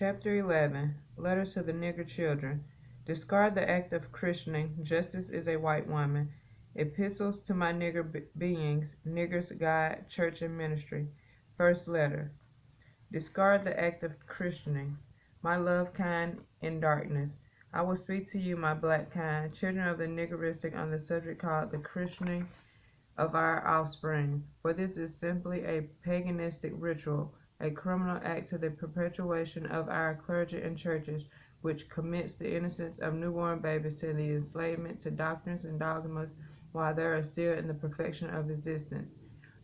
Chapter 11. Letters to the Nigger Children. Discard the act of christening. Justice is a white woman. Epistles to my nigger beings. Niggers, God, Church, and Ministry. First letter. Discard the act of christening. My love kind in darkness. I will speak to you, my black kind, children of the niggeristic, on the subject called the christening of our offspring, for this is simply a paganistic ritual, a criminal act to the perpetuation of our clergy and churches, which commits the innocence of newborn babies to the enslavement to doctrines and dogmas while they are still in the perfection of existence.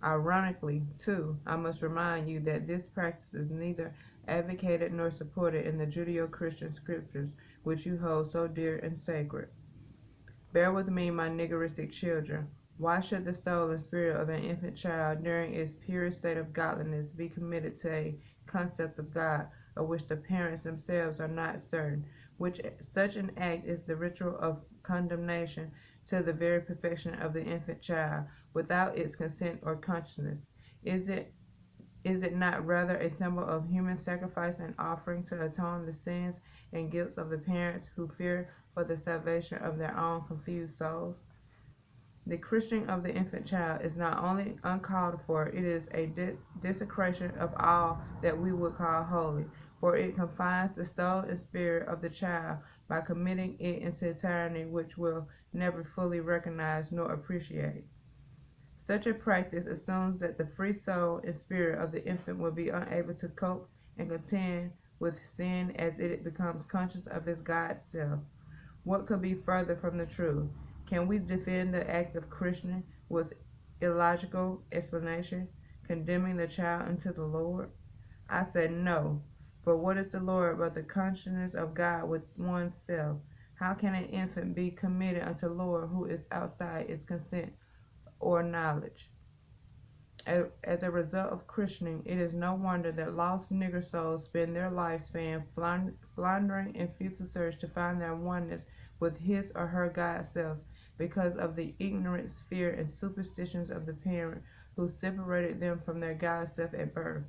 Ironically, too, I must remind you that this practice is neither advocated nor supported in the Judeo-Christian scriptures, which you hold so dear and sacred. Bear with me, my niggeristic children. Why should the soul and spirit of an infant child, during its purest state of godliness, be committed to a concept of God of which the parents themselves are not certain? Which such an act is the ritual of condemnation to the very perfection of the infant child, without its consent or consciousness. Is it not rather a symbol of human sacrifice and offering to atone the sins and guilts of the parents who fear for the salvation of their own confused souls? The christening of the infant child is not only uncalled for, it is a desecration of all that we would call holy, for it confines the soul and spirit of the child by committing it into a tyranny which will never fully recognize nor appreciate. Such a practice assumes that the free soul and spirit of the infant will be unable to cope and contend with sin as it becomes conscious of its God self. What could be further from the truth? Can we defend the act of christening with illogical explanation, condemning the child unto the Lord? I said no, for what is the Lord but the consciousness of God with oneself? How can an infant be committed unto Lord who is outside its consent or knowledge? As a result of christening, it is no wonder that lost nigger souls spend their lifespan floundering in futile search to find their oneness with his or her God self, because of the ignorance, fear, and superstitions of the parent who separated them from their God self at birth.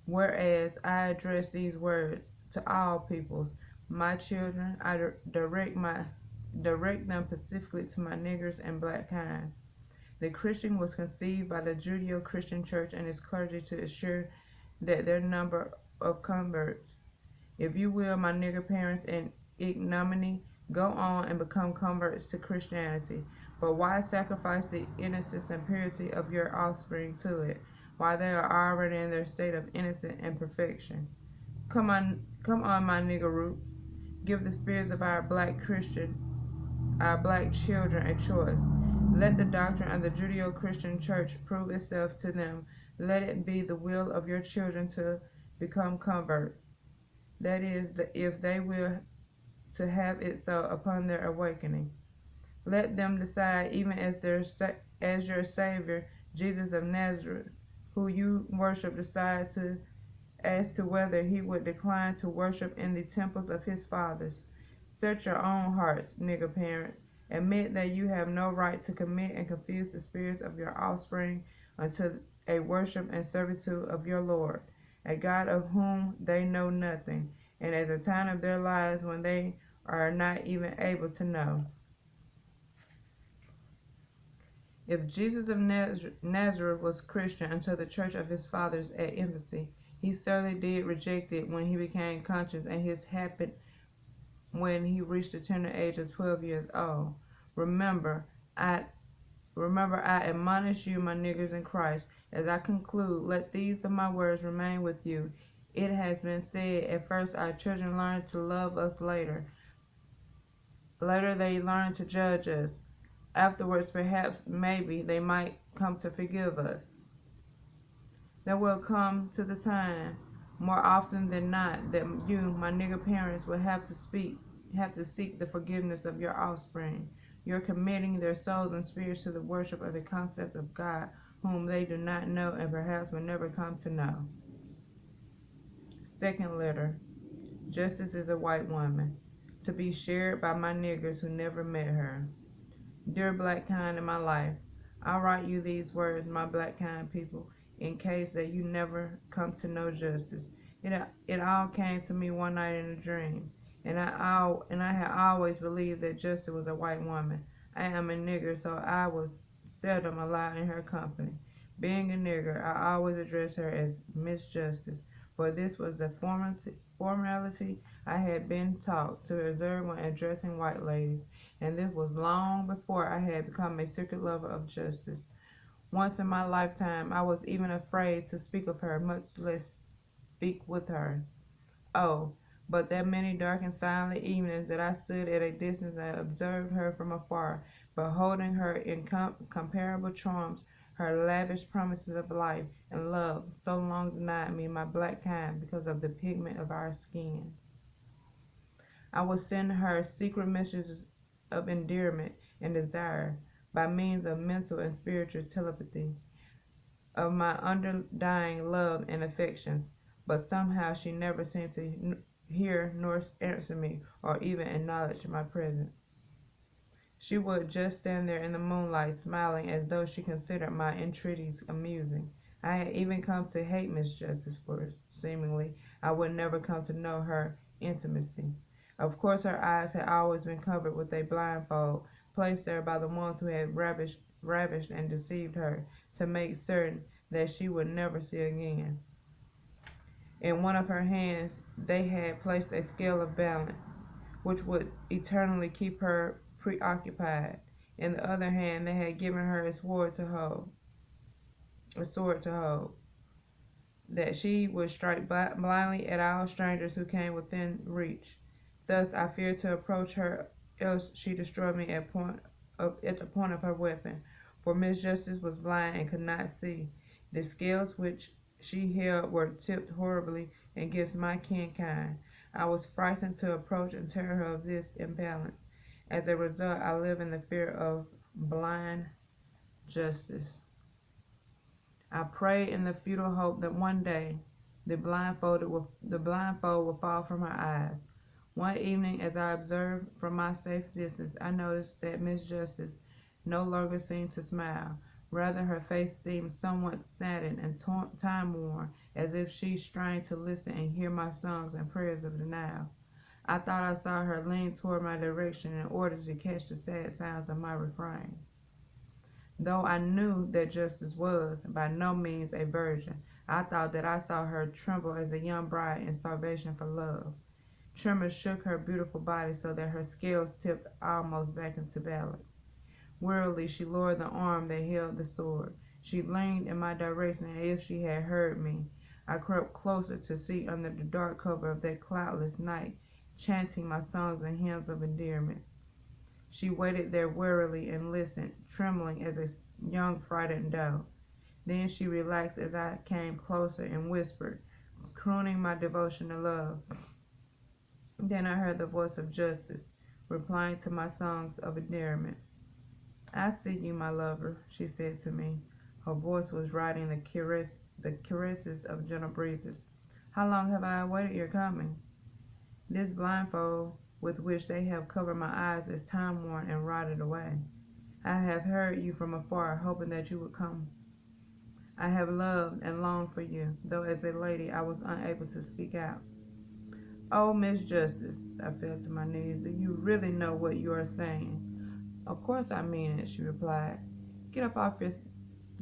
Whereas I address these words to all peoples, my children, I direct them specifically to my niggers and black kind. The christening was conceived by the Judeo-Christian Church and its clergy to assure that their number of converts, if you will, my nigger parents in ignominy, go on and become converts to Christianity. But why sacrifice the innocence and purity of your offspring to it, while they are already in their state of innocence and perfection? Come on, my nigger roots. Give the spirits of our black children a choice. Let the doctrine of the Judeo-Christian Church prove itself to them. Let it be the will of your children to become converts. That is, if they will to have it so upon their awakening. Let them decide, even as your Savior, Jesus of Nazareth, who you worship, decide as to whether he would decline to worship in the temples of his fathers. Search your own hearts, nigger parents. Admit that you have no right to commit and confuse the spirits of your offspring unto a worship and servitude of your Lord, a God of whom they know nothing, and at the time of their lives when they are not even able to know. If Jesus of Nazareth was Christian until the church of his fathers at infancy, he certainly did reject it when he became conscious, and his happened when he reached the tender age of 12 years old. Remember, I admonish you, my niggers in Christ, as I conclude, let these of my words remain with you. It has been said, at first our children learn to love us later. Later they learn to judge us. Afterwards, perhaps, maybe, they might come to forgive us. There will come to the time, more often than not, that you, my nigger parents, will have to seek the forgiveness of your offspring. You're committing their souls and spirits to the worship of the concept of God, whom they do not know and perhaps will never come to know. Second letter. Justice is a white woman, to be shared by my niggers who never met her. Dear black kind in my life, I write you these words, my black kind people, in case that you never come to know justice. It all came to me one night in a dream, and I had always believed that Justice was a white woman. I am a nigger, so I was seldom allowed in her company. Being a nigger, I always addressed her as Miss Justice, for this was the formality I had been taught to observe when addressing white ladies, and this was long before I had become a secret lover of justice. Once in my lifetime, I was even afraid to speak of her, much less speak with her. Oh, but that many dark and silent evenings that I stood at a distance and observed her from afar, beholding her incomparable charms, her lavish promises of life and love, so long denied me my black kind because of the pigment of our skins. I would send her secret messages of endearment and desire by means of mental and spiritual telepathy of my undying love and affections, but somehow she never seemed to hear nor answer me or even acknowledge my presence. She would just stand there in the moonlight, smiling as though she considered my entreaties amusing. I had even come to hate Miss Justice, for seemingly I would never come to know her intimacy. Of course, her eyes had always been covered with a blindfold, placed there by the ones who had ravished and deceived her, to make certain that she would never see again. In one of her hands they had placed a scale of balance, which would eternally keep her preoccupied. In the other hand they had given her a sword to hold, that she would strike blindly at all strangers who came within reach. Thus I feared to approach her, else she destroyed me at the point of her weapon. For Miss Justice was blind and could not see. The scales which she held were tipped horribly against my kinkind. I was frightened to approach and tell her of this imbalance. As a result, I live in the fear of blind justice. I pray in the futile hope that one day the blindfold will fall from her eyes. One evening, as I observed from my safe distance, I noticed that Miss Justice no longer seemed to smile. Rather, her face seemed somewhat saddened and time-worn, as if she strained to listen and hear my songs and prayers of denial. I thought I saw her lean toward my direction in order to catch the sad sounds of my refrain. Though I knew that Justice was by no means a virgin, I thought that I saw her tremble as a young bride in starvation for love. Tremors shook her beautiful body so that her scales tipped almost back into balance. Wearily she lowered the arm that held the sword. She leaned in my direction as if she had heard me. I crept closer to see under the dark cover of that cloudless night, chanting my songs and hymns of endearment. She waited there wearily and listened, trembling as a young frightened doe. Then she relaxed as I came closer and whispered, crooning my devotion and love. Then I heard the voice of Justice, replying to my songs of endearment. "I see you, my lover," she said to me. Her voice was riding the caresses of gentle breezes. "How long have I awaited your coming? This blindfold with which they have covered my eyes is time-worn and rotted away. I have heard you from afar, hoping that you would come. I have loved and longed for you, though as a lady I was unable to speak out." "Oh, Miss Justice," I fell to my knees, "do you really know what you are saying?" "Of course I mean it," she replied. "Get up off your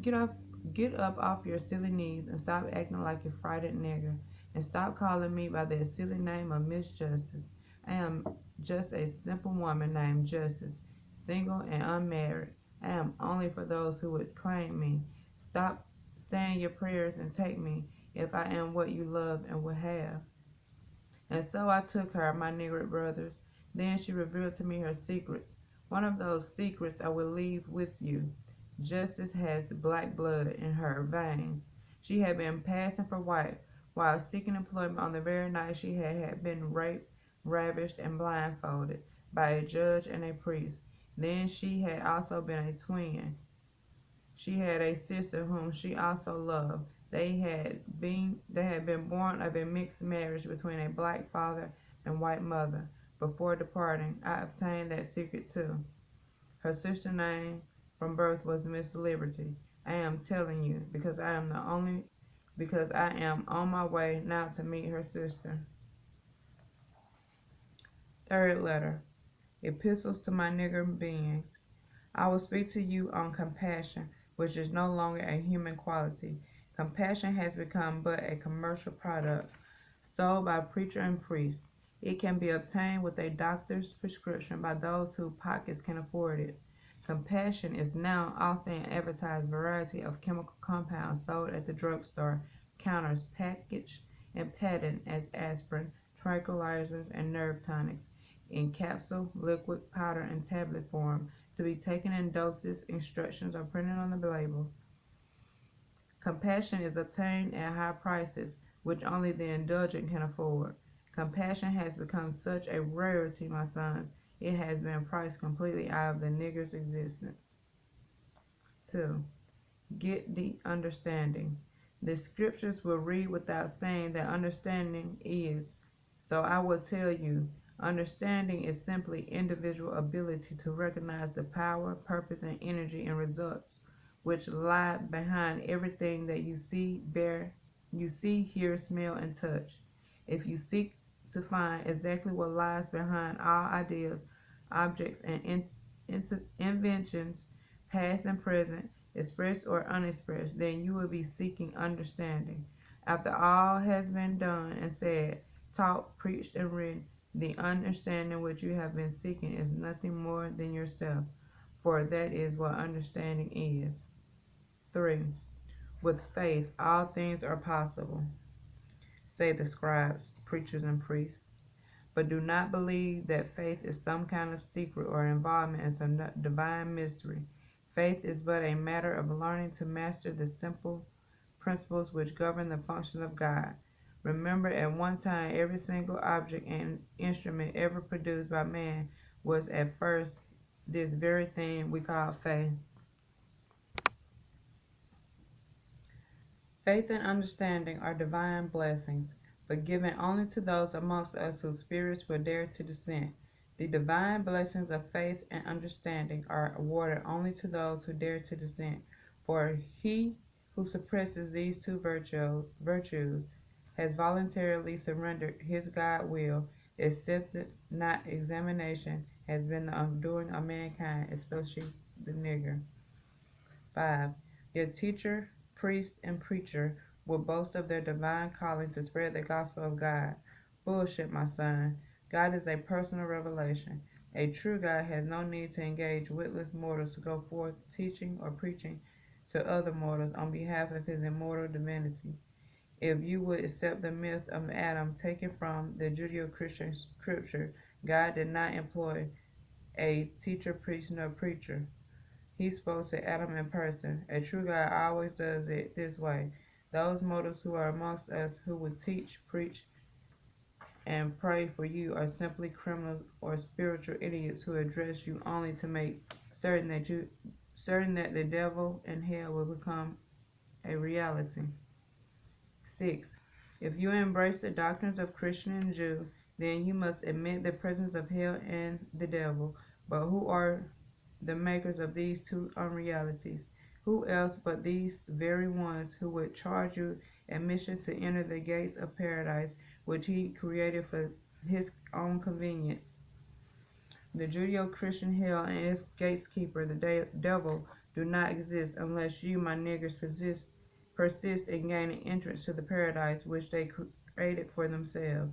get off get up off your silly knees and stop acting like a frightened nigger, and stop calling me by that silly name of Miss Justice. I am just a simple woman named Justice, single and unmarried. I am only for those who would claim me. Stop saying your prayers and take me, if I am what you love and would have." And so I took her, my Nigger brothers. Then she revealed to me her secrets. One of those secrets I will leave with you. Justice has black blood in her veins. She had been passing for white while seeking employment on the very night she had been raped, ravished, and blindfolded by a judge and a priest. Then she had also been a twin. She had a sister whom she also loved. They had been born of a mixed marriage between a black father and white mother. Before departing, I obtained that secret too. Her sister's name from birth was Miss Liberty. I am telling you because I am the only because I am on my way now to meet her sister. Third letter, Epistles to my nigger beings. I will speak to you on compassion, which is no longer a human quality. Compassion has become but a commercial product, sold by preacher and priest. It can be obtained with a doctor's prescription by those whose pockets can afford it. Compassion is now also an advertised variety of chemical compounds sold at the drugstore counters, packaged and patented as aspirin, tranquilizers, and nerve tonics, in capsule, liquid, powder, and tablet form, to be taken in doses. Instructions are printed on the labels. Compassion is obtained at high prices, which only the indulgent can afford. Compassion has become such a rarity, my sons, it has been priced completely out of the nigger's existence. 2. Get the understanding. The scriptures will read without saying that understanding is. So I will tell you, understanding is simply individual ability to recognize the power, purpose, and energy and results which lie behind everything that you see, hear, smell, and touch. If you seek to find exactly what lies behind all ideas, objects, and inventions, past and present, expressed or unexpressed, then you will be seeking understanding. After all has been done and said, taught, preached, and written, the understanding which you have been seeking is nothing more than yourself, for that is what understanding is. 3. With faith, all things are possible, say the scribes, preachers, and priests. But do not believe that faith is some kind of secret or involvement in some divine mystery. Faith is but a matter of learning to master the simple principles which govern the function of God. Remember, at one time, every single object and instrument ever produced by man was at first this very thing we call faith. Faith and understanding are divine blessings, but given only to those amongst us whose spirits will dare to dissent. The divine blessings of faith and understanding are awarded only to those who dare to dissent, for he who suppresses these two virtues has voluntarily surrendered his God will. Acceptance, not examination, has been the undoing of mankind, especially the nigger. 5. Your teacher, priest, and preacher will boast of their divine calling to spread the gospel of God. Bullshit, my son. God is a personal revelation. A true God has no need to engage witless mortals to go forth teaching or preaching to other mortals on behalf of his immortal divinity. If you would accept the myth of Adam taken from the Judeo-Christian scripture, God did not employ a teacher, priest, nor preacher. He spoke to Adam in person. A true God always does it this way. Those mortals who are amongst us who would teach, preach, and pray for you are simply criminals or spiritual idiots who address you only to make certain that the devil and hell will become a reality. 6. If you embrace the doctrines of Christian and Jew, then you must admit the presence of hell and the devil. But who are the makers of these two unrealities? Who else but these very ones who would charge you admission to enter the gates of paradise, which he created for his own convenience? The Judeo-Christian hell and its gatekeeper, the devil, do not exist unless you, my niggers, persist in gaining entrance to the paradise which they created for themselves.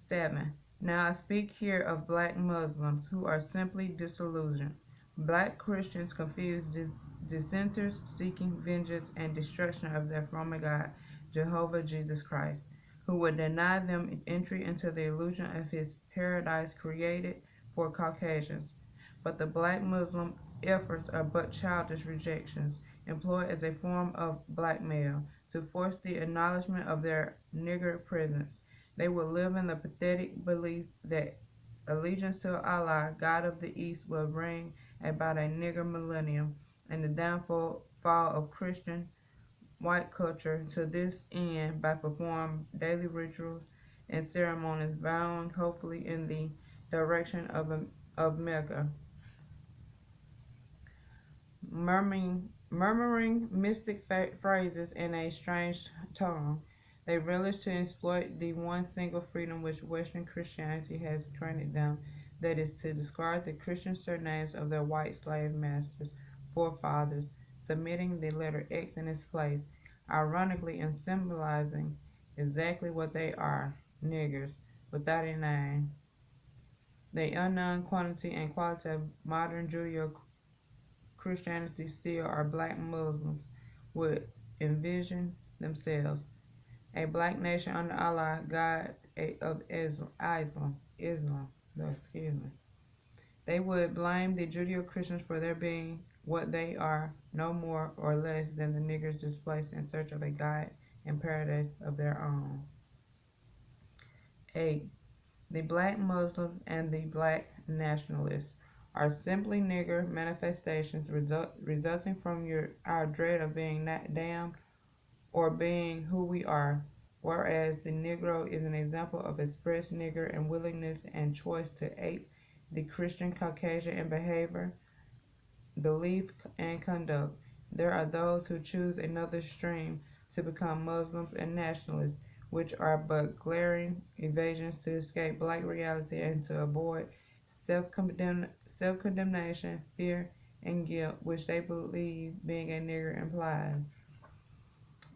7. Now I speak here of black Muslims who are simply disillusioned. Black Christians confused dissenters seeking vengeance and destruction of their former God, Jehovah Jesus Christ, who would deny them entry into the illusion of his paradise created for Caucasians. But the black Muslim efforts are but childish rejections, employed as a form of blackmail, to force the acknowledgement of their nigger presence. They will live in the pathetic belief that allegiance to Allah, God of the East, will bring about a nigger millennium and the downfall of Christian white culture to this end by performing daily rituals and ceremonies vowing hopefully in the direction of Mecca, Murmuring mystic phrases in a strange tongue, they relish to exploit the one single freedom which Western Christianity has granted them, that is, to discard the Christian surnames of their white slave masters, forefathers, submitting the letter X in its place, ironically and symbolizing exactly what they are, niggers, without a name. The unknown quantity and quality of modern Judeo-Christianity still are black Muslims would envision themselves a black nation under Allah, God of Islam. No, excuse me. They would blame the Judeo-Christians for their being what they are, no more or less than the niggers displaced in search of a God and paradise of their own. 8. The black Muslims and the black nationalists are simply nigger manifestations resulting from our dread of being damned or being who we are, whereas the Negro is an example of express nigger and willingness and choice to ape the Christian Caucasian in behavior, belief, and conduct. There are those who choose another stream to become Muslims and nationalists, which are but glaring evasions to escape black reality and to avoid self-condemnation, fear, and guilt, which they believe being a nigger implies.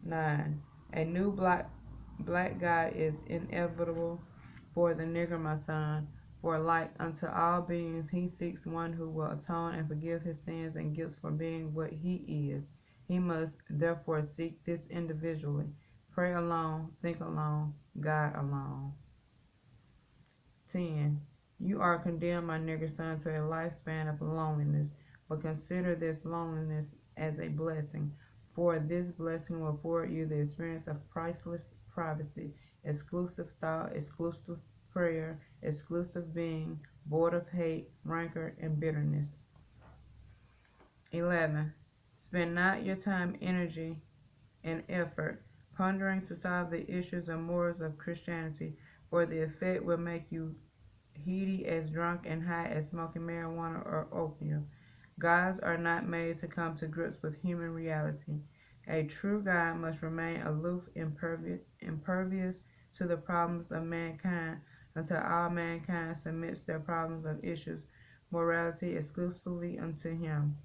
9. A new black God is inevitable for the nigger, my son, for like unto all beings he seeks one who will atone and forgive his sins and guilt for being what he is. He must therefore seek this individually. Pray alone, think alone, God alone. 10. You are condemned, my nigger son, to a lifespan of loneliness, but consider this loneliness as a blessing, for this blessing will afford you the experience of priceless privacy, exclusive thought, exclusive prayer, exclusive being, void of hate, rancor, and bitterness. 11. Spend not your time, energy, and effort pondering to solve the issues and morals of Christianity, for the effect will make you heady as drunk and high as smoking marijuana or opium. Gods are not made to come to grips with human reality. A true God must remain aloof, impervious to the problems of mankind until all mankind submits their problems of issues, morality exclusively unto him.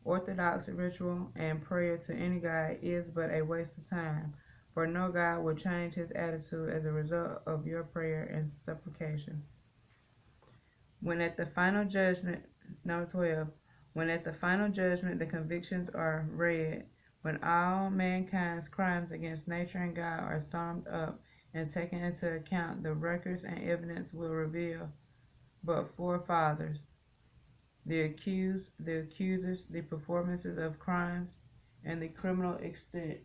Orthodox ritual and prayer to any God is but a waste of time, for no God will change his attitude as a result of your prayer and supplication. When at the final judgment, number 12, when at the final judgment the convictions are read, when all mankind's crimes against nature and God are summed up and taken into account, the records and evidence will reveal but forefathers, the accused, the accusers, the performances of crimes, and the criminal extent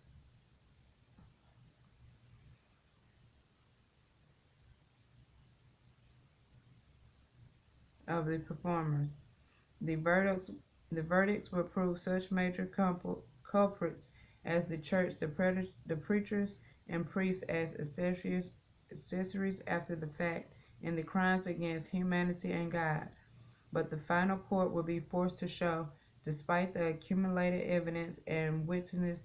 of the performers. The verdicts, the verdicts will prove such major culprits as the church, the preachers, and priests as accessories after the fact in the crimes against humanity and God. But the final court will be forced to show, despite the accumulated evidence and witness,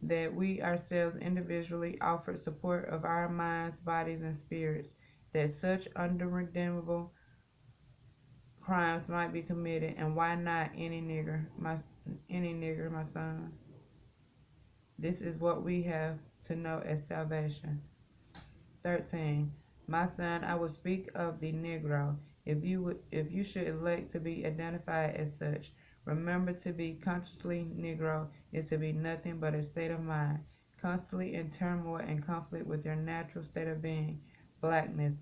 that we ourselves individually offered support of our minds, bodies, and spirits, that such unredeemable crimes might be committed, and why not any nigger, my son? This is what we have to know as salvation. 13. My son, I will speak of the Negro. If you should elect to be identified as such, remember to be consciously Negro is to be nothing but a state of mind, constantly in turmoil and conflict with your natural state of being, blackness.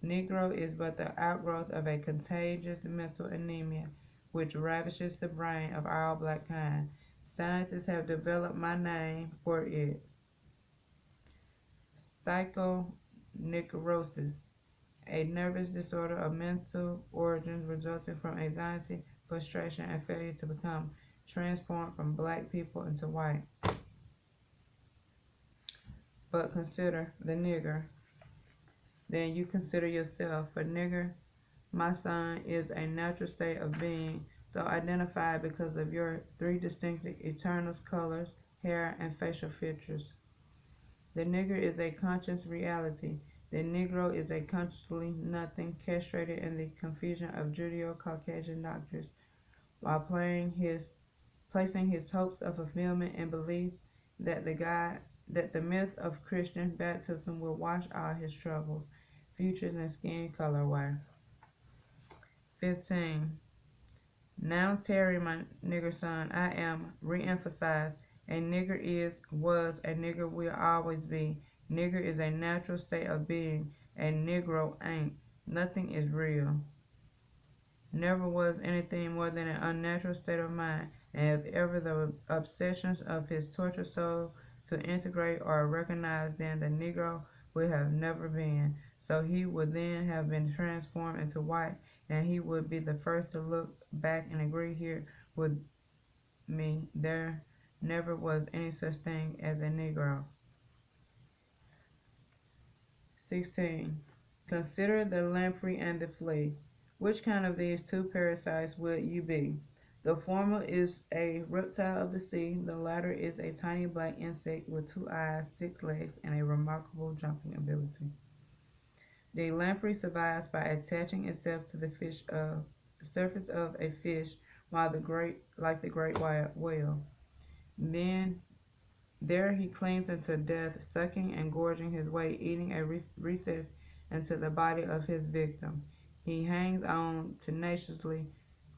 Negro is but the outgrowth of a contagious mental anemia which ravishes the brain of all black kind. Scientists have developed my name for it. Psychoneurosis, a nervous disorder of mental origin resulting from anxiety, frustration, and failure to become transformed from black people into white. But consider the nigger, then you consider yourself. For nigger, my son, is a natural state of being so identified because of your three distinctive eternal colors, hair, and facial features. The nigger is a conscious reality. The Negro is a consciously nothing, castrated in the confusion of Judeo-Caucasian doctrines, while placing his hopes of fulfillment in belief that the myth of Christian baptism will wash all his troubles, futures, and skin color away. 15. Now Terry, my nigger son, I am re-emphasized. A nigger was, a nigger will always be. Nigger is a natural state of being. A negro ain't. Nothing is real. Never was anything more than an unnatural state of mind, and if ever the obsessions of his tortured soul to integrate or recognize, then the Negro would have never been. So he would then have been transformed into white, and he would be the first to look back and agree here with me. There never was any such thing as a Negro. 16. Consider the lamprey and the flea. Which kind of these two parasites would you be? The former is a reptile of the sea, the latter is a tiny black insect with 2 eyes, 6 legs, and a remarkable jumping ability. The lamprey survives by attaching itself to the surface of a fish, while like the great whale. Then there he clings unto death, sucking and gorging his way, eating a recess into the body of his victim. He hangs on tenaciously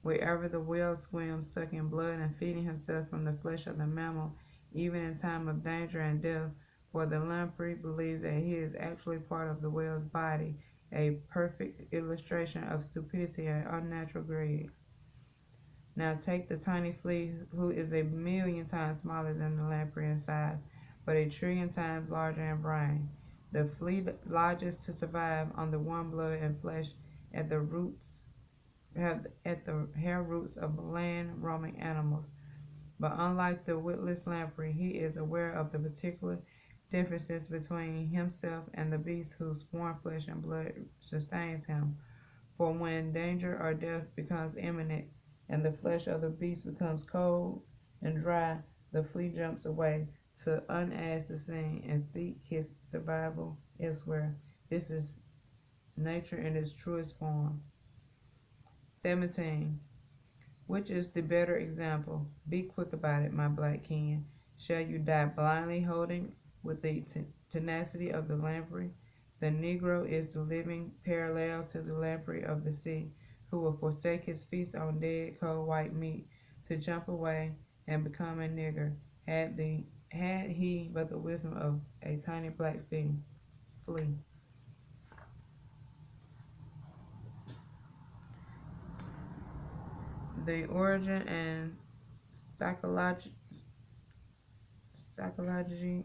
wherever the whale swims, sucking blood and feeding himself from the flesh of the mammal, even in time of danger and death, for the lamprey believes that he is actually part of the whale's body, a perfect illustration of stupidity and unnatural greed. Now take the tiny flea, who is a million times smaller than the lamprey in size, but a trillion times larger in brain. The flea lodges to survive on the warm blood and flesh at the hair roots of land roaming animals. But unlike the witless lamprey, he is aware of the particular differences between himself and the beast whose warm flesh and blood sustains him. For when danger or death becomes imminent, and the flesh of the beast becomes cold and dry, the flea jumps away to unask the scene and seek his survival elsewhere. This is nature in its truest form. 17. Which is the better example? Be quick about it, my black kin. Shall you die blindly holding with the tenacity of the lamprey? The Negro is the living parallel to the lamprey of the sea, who will forsake his feast on dead, cold white meat to jump away and become a nigger, had he but the wisdom of a tiny black flea. The origin and psychology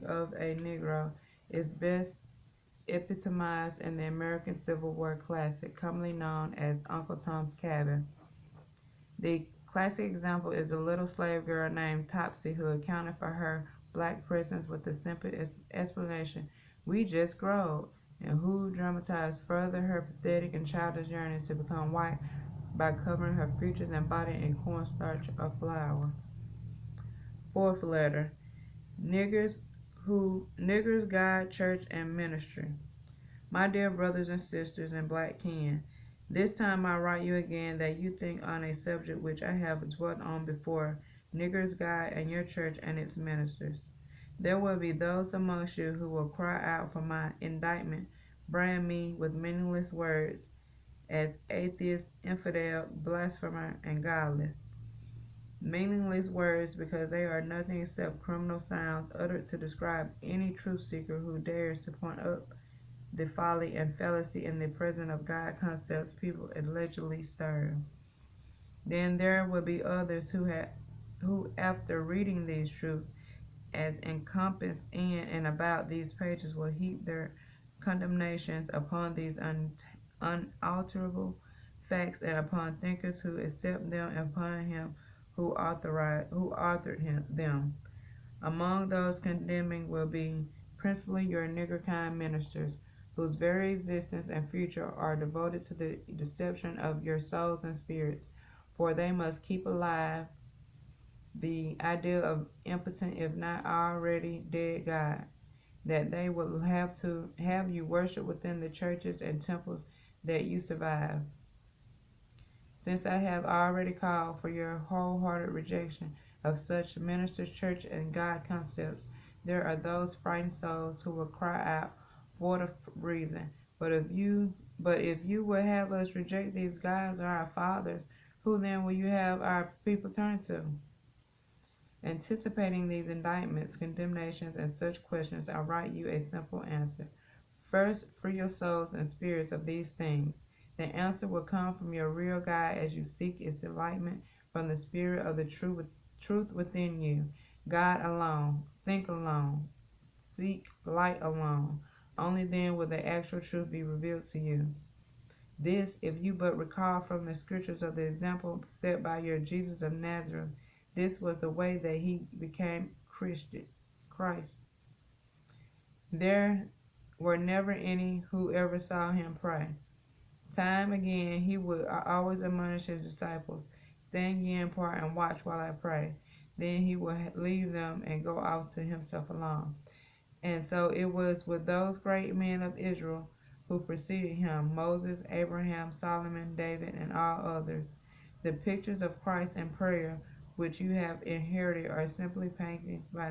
of a Negro is best epitomized in the American Civil War classic, commonly known as Uncle Tom's Cabin. The classic example is the little slave girl named Topsy, who accounted for her black presence with the simple explanation, "We just growed," and who dramatized further her pathetic and childish journeys to become white by covering her features and body in cornstarch or flour. Fourth letter. Niggers, God, Church, and Ministry. My dear brothers and sisters and black kin, this time I write you again that you think on a subject which I have dwelt on before, Niggers, God, and your church and its ministers. There will be those amongst you who will cry out for my indictment, brand me with meaningless words as atheist, infidel, blasphemer, and godless. Meaningless words because they are nothing except criminal sounds uttered to describe any truth seeker who dares to point up the folly and fallacy in the presence of God concepts people allegedly serve. Then there will be others who after reading these truths as encompassed in and about these pages will heap their condemnations upon these unalterable facts and upon thinkers who accept them and upon him who authored them. Among those condemning will be principally your nigger kind ministers, whose very existence and future are devoted to the deception of your souls and spirits. for they must keep alive the ideal of impotent, if not already dead God, that they will have to have you worship within the churches and temples that you survive. Since I have already called for your wholehearted rejection of such ministers' church and God concepts, there are those frightened souls who will cry out void of reason. But if you would have us reject these gods or our fathers, who then will you have our people turn to? Anticipating these indictments, condemnations, and such questions, I write you a simple answer. First, free your souls and spirits of these things. The answer will come from your real God as you seek its enlightenment from the spirit of the truth within you. God alone. Think alone. Seek light alone. Only then will the actual truth be revealed to you. This, if you but recall from the scriptures of the example set by your Jesus of Nazareth, this was the way that he became Christ. There were never any who ever saw him pray. Time again he would always admonish his disciples, stand ye apart and watch while I pray. Then he would leave them and go off to himself alone. And so it was with those great men of Israel who preceded him, Moses, Abraham, Solomon, David, and all others. The pictures of Christ and prayer which you have inherited are simply painted by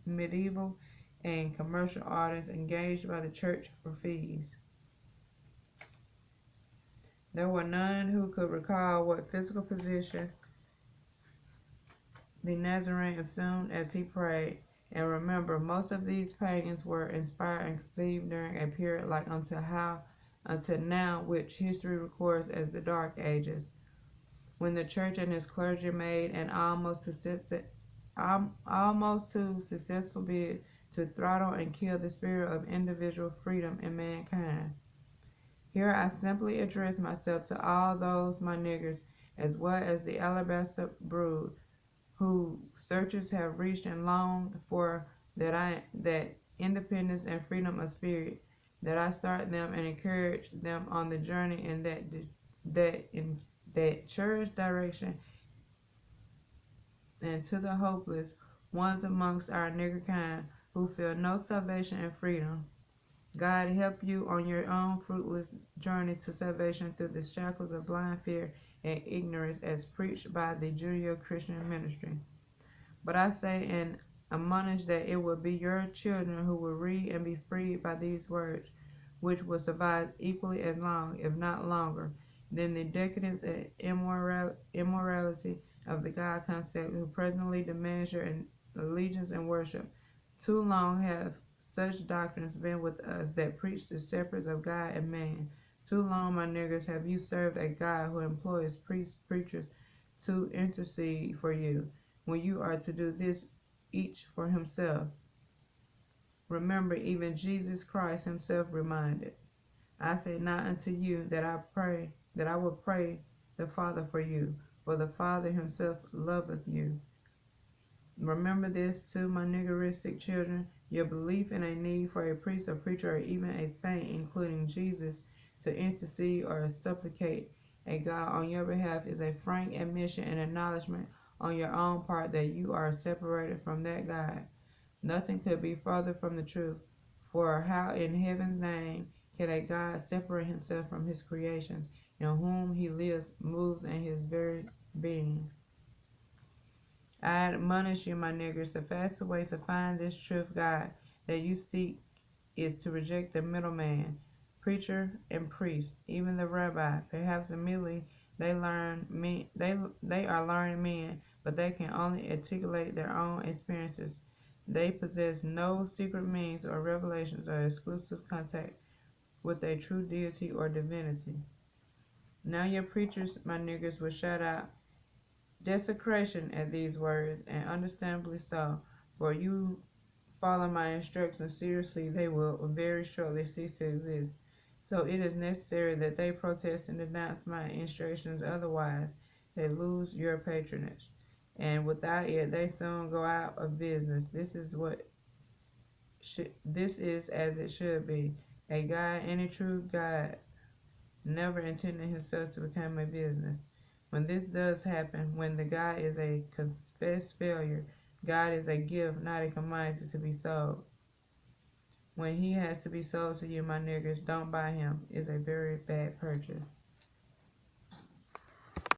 medieval and commercial artists engaged by the church for fees. There were none who could recall what physical position the Nazarene assumed as he prayed. And remember, most of these paintings were inspired and conceived during a period like until now, which history records as the Dark Ages, when the church and its clergy made an almost too successful bid to throttle and kill the spirit of individual freedom in mankind. Here I simply address myself to all those my niggers, as well as the alabaster brood, whose searches have reached and longed for that independence and freedom of spirit, that I start them and encourage them on the journey in that cherished direction, and to the hopeless ones amongst our nigger kind who feel no salvation and freedom. God help you on your own fruitless journey to salvation through the shackles of blind fear and ignorance as preached by the Judeo-Christian ministry. But I say and admonish that it will be your children who will read and be freed by these words, which will survive equally as long, if not longer, than the decadence and immorality of the God concept who presently demands your allegiance and worship. Too long have such doctrines been with us that preach the separateness of God and man. Too long, my niggers, have you served a God who employs priests, preachers to intercede for you, when you are to do this each for himself. Remember, even Jesus Christ himself reminded, I say not unto you that I will pray the Father for you, for the Father himself loveth you. Remember this too, my niggeristic children. Your belief in a need for a priest or preacher or even a saint, including Jesus, to intercede or supplicate a God on your behalf is a frank admission and acknowledgement on your own part that you are separated from that God. Nothing could be further from the truth. For how in heaven's name can a God separate himself from his creation, in whom he lives, moves, and his very being? I admonish you, my niggers, the fastest way to find this truth God that you seek is to reject the middleman, preacher and priest, even the rabbi. Perhaps immediately they are learned men, but they can only articulate their own experiences. They possess no secret means or revelations or exclusive contact with a true deity or divinity. Now your preachers, my niggers, will shout out desecration at these words, and understandably so, for you follow my instructions seriously, they will very shortly cease to exist. So it is necessary that they protest and denounce my instructions, otherwise they lose your patronage, and without it they soon go out of business. This is as it should be. A God, any true God, never intended himself to become a business. When this does happen, when the guy is a confessed failure, God is a gift, not a commodity to be sold. When he has to be sold to you, my niggers, don't buy him. It's a very bad purchase.